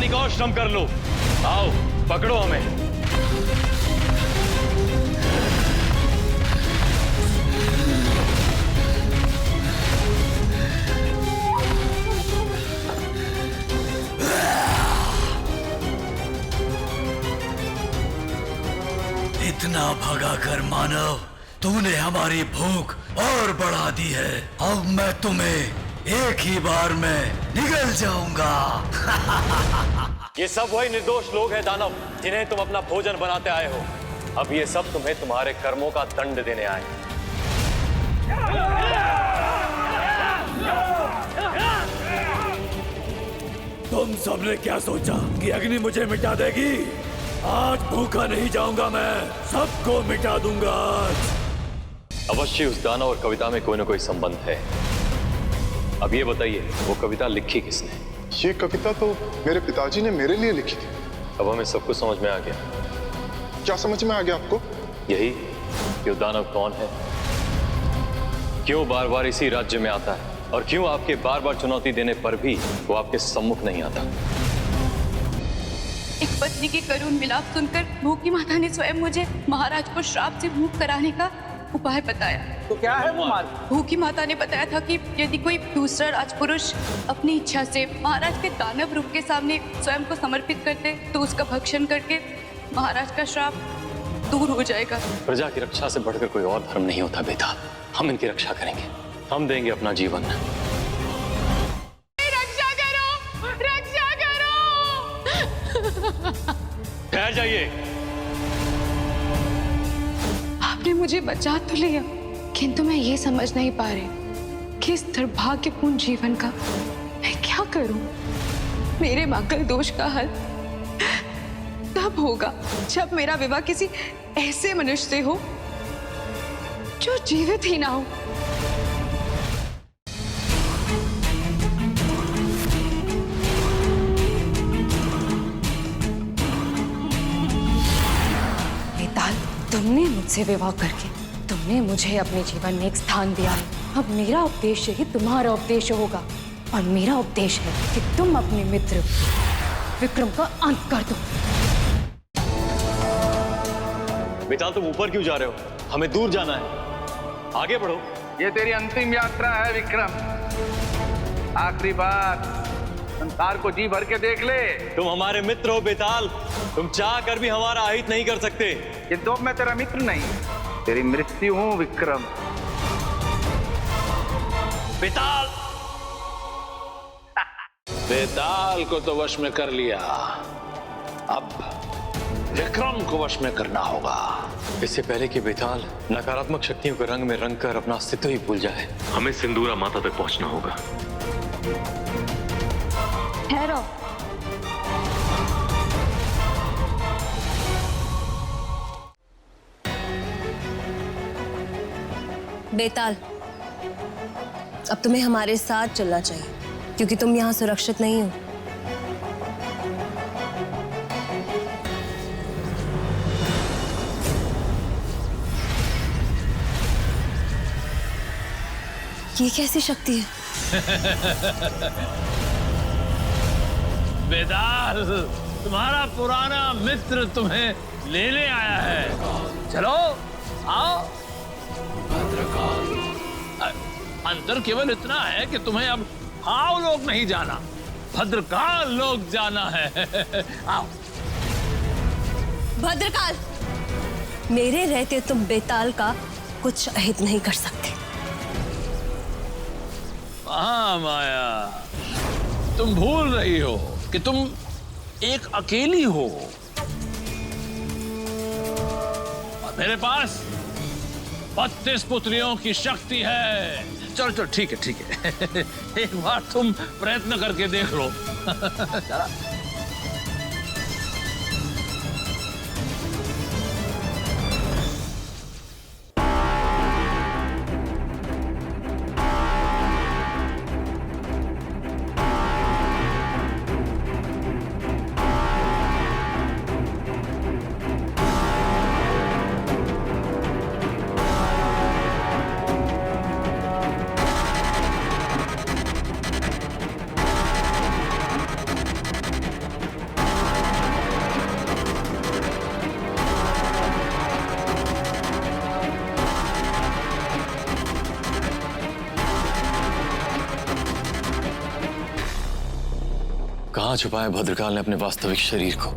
तैयारी का और श्रम कर लो। आओ पकड़ो हमें। इतना भगाकर मानव तूने हमारी भूख और बढ़ा दी है। अब मैं तुम्हें एक ही बार में निगल जाऊंगा। ये सब वही निर्दोष लोग हैं दानव, जिन्हें तुम अपना भोजन बनाते आए हो। अब ये सब तुम्हें तुम्हारे कर्मों का दंड देने आए। तुम सबने क्या सोचा कि अग्नि मुझे मिटा देगी? आज भूखा नहीं जाऊंगा, मैं सबको मिटा दूंगा आज। अवश्य उस दानव और कविता में कोई ना कोई संबंध है। अब ये बताइए, वो कविता लिखी किसने? ये कविता तो मेरे पिताजी ने मेरे लिए लिखी थी। अब हमें सब कुछ समझ में आ गया। क्या समझ में आ गया आपको? यही कि वो दानव कौन है, क्यों बार बार इसी राज्य में आता है, और क्यों आपके बार बार चुनौती देने पर भी वो आपके सम्मुख नहीं आता। एक पत्नी की करुण मिलाप सुनकर भूखी माता ने स्वयं मुझे महाराज को श्राप से मुक्त कराने का उपाय बताया। तो क्या है वो मार्ग? भूखी माता ने बताया था कि यदि कोई दूसरा राजपुरुष अपनी इच्छा से महाराज के दानव रूप के सामने स्वयं को समर्पित करते तो उसका भक्षण करके महाराज का श्राप दूर हो जाएगा। प्रजा की रक्षा से बढ़कर कोई और धर्म नहीं होता बेटा। हम इनकी रक्षा करेंगे, हम देंगे अपना जीवन। रक्षा करो, रक्षा करो। ठहर जाइए। आपने मुझे बचा तो लिया, किंतु मैं ये समझ नहीं पा रही कि इस दुर्भाग्यपूर्ण जीवन का मैं क्या करूं। मेरे मंगल दोष का हल तब होगा जब मेरा विवाह किसी ऐसे मनुष्य से हो जो जीवित ही ना हो। बेताल, तुमने मुझसे विवाह करके तुमने मुझे अपने जीवन में एक स्थान दिया है। अब मेरा उपदेश ही तुम्हारा उपदेश होगा, और मेरा उपदेश है कि तुम अपने मित्र विक्रम का अंत कर दो। बेताल, तुम ऊपर क्यों जा रहे हो? हमें दूर जाना है, आगे बढ़ो। ये तेरी अंतिम यात्रा है विक्रम। आखिरी बार संसार को जी भर के देख ले। तुम हमारे मित्र हो बेताल, तुम चाह कर भी हमारा अहित नहीं कर सकते। किंतु अब मैं तेरा मित्र नहीं, तेरी मृत्यु हूं विक्रम। बेताल! बेताल को तो वश में कर लिया, अब विक्रम को वश में करना होगा। इससे पहले कि बेताल नकारात्मक शक्तियों के रंग में रंग कर अपना अस्तित्व ही भूल जाए, हमें सिंदूरा माता तक पहुंचना होगा। ठहरो। बेताल, अब तुम्हें हमारे साथ चलना चाहिए, क्योंकि तुम यहाँ सुरक्षित नहीं हो। ये कैसी शक्ति है? बेताल, तुम्हारा पुराना मित्र तुम्हें लेने आया है। चलो आओ। अंतर केवल इतना है कि तुम्हें अब हाव लोग नहीं जाना, भद्रकाल लोग जाना है। आओ। भद्रकाल, मेरे रहते तुम बेताल का कुछ अहित नहीं कर सकते। हाँ माया, तुम भूल रही हो कि तुम एक अकेली हो, और मेरे पास 32 पुत्रियों की शक्ति है। चलो चलो, ठीक है ठीक है। एक बार तुम प्रयत्न करके देख लो। चला। कहां छुपाया भद्रकाल ने अपने वास्तविक शरीर को?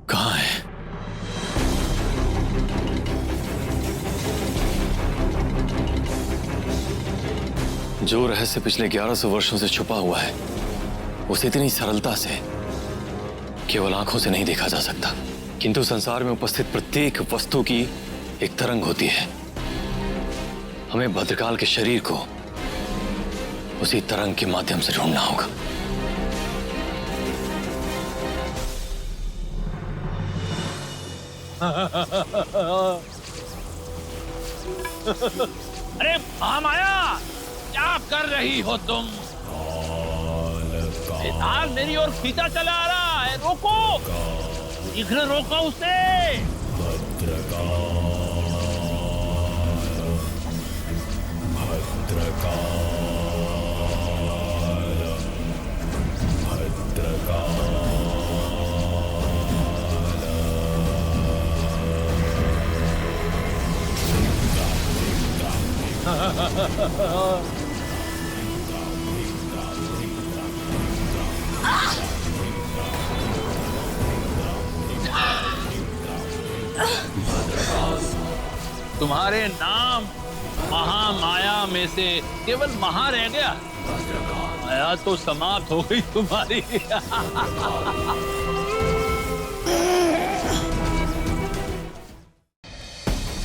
कहां है? जो रहस्य पिछले 1100 वर्षों से छुपा हुआ है उसे इतनी सरलता से केवल आंखों से नहीं देखा जा सकता, किंतु संसार में उपस्थित प्रत्येक वस्तु की एक तरंग होती है। हमें भद्रकाल के शरीर को उसी तरंग के माध्यम से ढूंढना होगा। अरे महामाया, क्या कर रही हो तुम? बेताल मेरी ओर खींचा चला आ रहा है, रोको, शीघ्र रोको उसे। तुम्हारे नाम महामाया में से केवल महा रह गया, माया तो समाप्त हो गई तुम्हारी।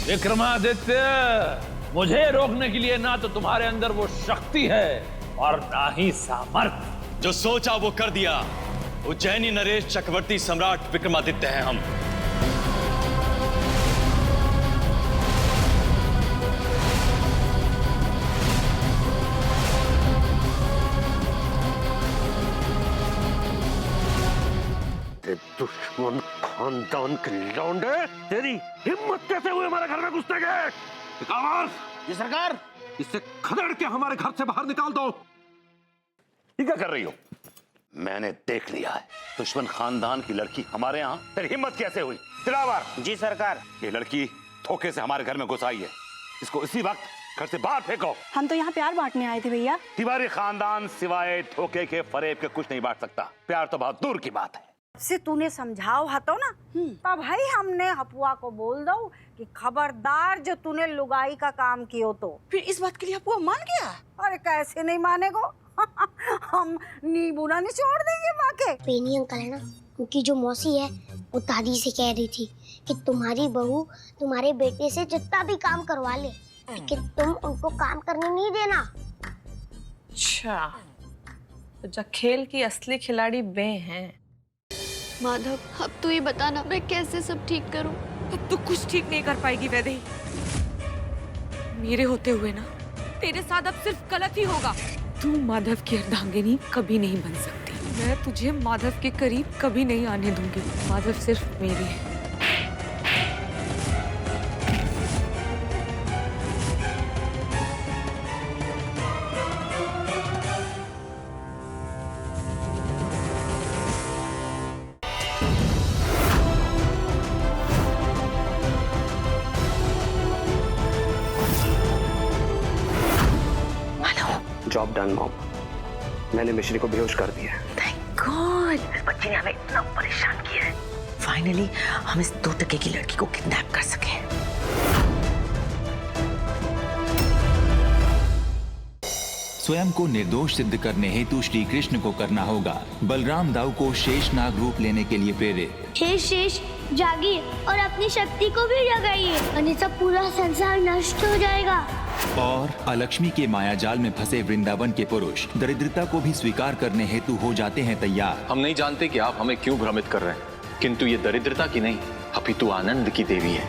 विक्रमादित्य, मुझे रोकने के लिए ना तो तुम्हारे अंदर वो शक्ति है और ना ही सामर्थ्य। जो सोचा वो कर दिया। उज्जैनी नरेश चक्रवर्ती सम्राट विक्रमादित्य हैं हम। दुश्मन खानदान के लौंडे, तेरी हिम्मत कैसे हुई हमारे घर में घुसने के? जी सरकार, इससे खदेड़ के हमारे घर से बाहर निकाल दो। ये क्या कर रही हो? मैंने देख लिया है, दुश्मन खानदान की लड़की हमारे यहाँ, तेरी हिम्मत कैसे हुई? दिलावर। जी सरकार। ये लड़की धोखे से हमारे घर में घुस आई है, इसको इसी वक्त घर से बाहर फेंको। हम तो यहाँ प्यार बांटने आए थे भैया। तिवारी खानदान सिवाय धोखे के फरेब के कुछ नहीं बांट सकता। प्यार तो बहुत दूर की बात है। से तूने समझाओ हतो ना, तब भाई हमने हपुआ को बोल दो कि खबरदार जो तूने लुगाई का काम कियो तो। फिर इस बात के लिए हपुआ मान गया? अरे कैसे नहीं मानेगो। हम नींबू ना निचोड़ देंगे माँ के। पेनी अंकल है ना, उनकी जो मौसी है वो दादी से कह रही थी कि तुम्हारी बहू तुम्हारे बेटे से जितना भी काम करवा ले, लेकिन तुम उनको काम करने नहीं देना। अच्छा, तो जो खेल की असली खिलाड़ी वे हैं। माधव, अब तू ही बताना मैं कैसे सब ठीक करूं? अब तू कुछ ठीक नहीं कर पाएगी वैदेही। मेरे होते हुए ना तेरे साथ अब सिर्फ गलत ही होगा। तू माधव की अर्धांगिनी कभी नहीं बन सकती। मैं तुझे माधव के करीब कभी नहीं आने दूंगी। माधव सिर्फ मेरी है। जॉब डन मॉम, मैंने मिश्री को बेहोश कर दिया। थैंक गॉड, इस बच्चे ने हमें इतना परेशान किया है। फाइनली हम इस 2 टके की लड़की को किडनैप कर सके। स्वयं को निर्दोष सिद्ध करने हेतु श्री कृष्ण को करना होगा बलराम दाऊ को शेषनाग रूप लेने के लिए प्रेरित। हे शेष, जागिए और अपनी शक्ति को भी जगाइए, अन्यथा पूरा संसार नष्ट हो जाएगा। और अलक्ष्मी के मायाजाल में फंसे वृंदावन के पुरुष दरिद्रता को भी स्वीकार करने हेतु हो जाते हैं तैयार। हम नहीं जानते कि आप हमें क्यों भ्रमित कर रहे हैं, किंतु ये दरिद्रता की नहीं अपितु आनंद की देवी है।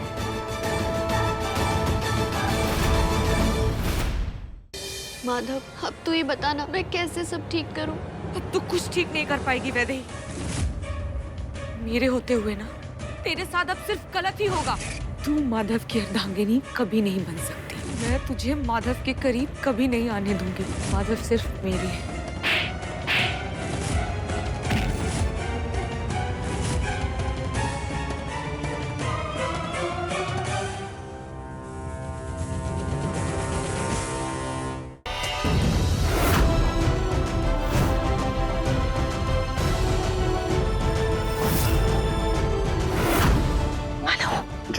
माधव, अब तू ही बताना मैं कैसे सब ठीक करूं? अब तू कुछ ठीक नहीं कर पाएगी वैदेही। मेरे होते हुए ना तेरे साथ अब सिर्फ गलत ही होगा। तू माधव की अर्धांगिनी कभी नहीं बन सकती। मैं तुझे माधव के करीब कभी नहीं आने दूंगी। माधव सिर्फ मेरी है।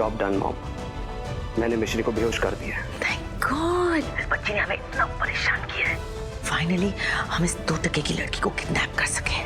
Job done mom. मैंने मिश्री को बेहोश कर दिया है। थैंक गॉड, इस बच्ची ने हमें इतना परेशान किया है। फाइनली हम इस 2 टके की लड़की को किडनैप कर सके।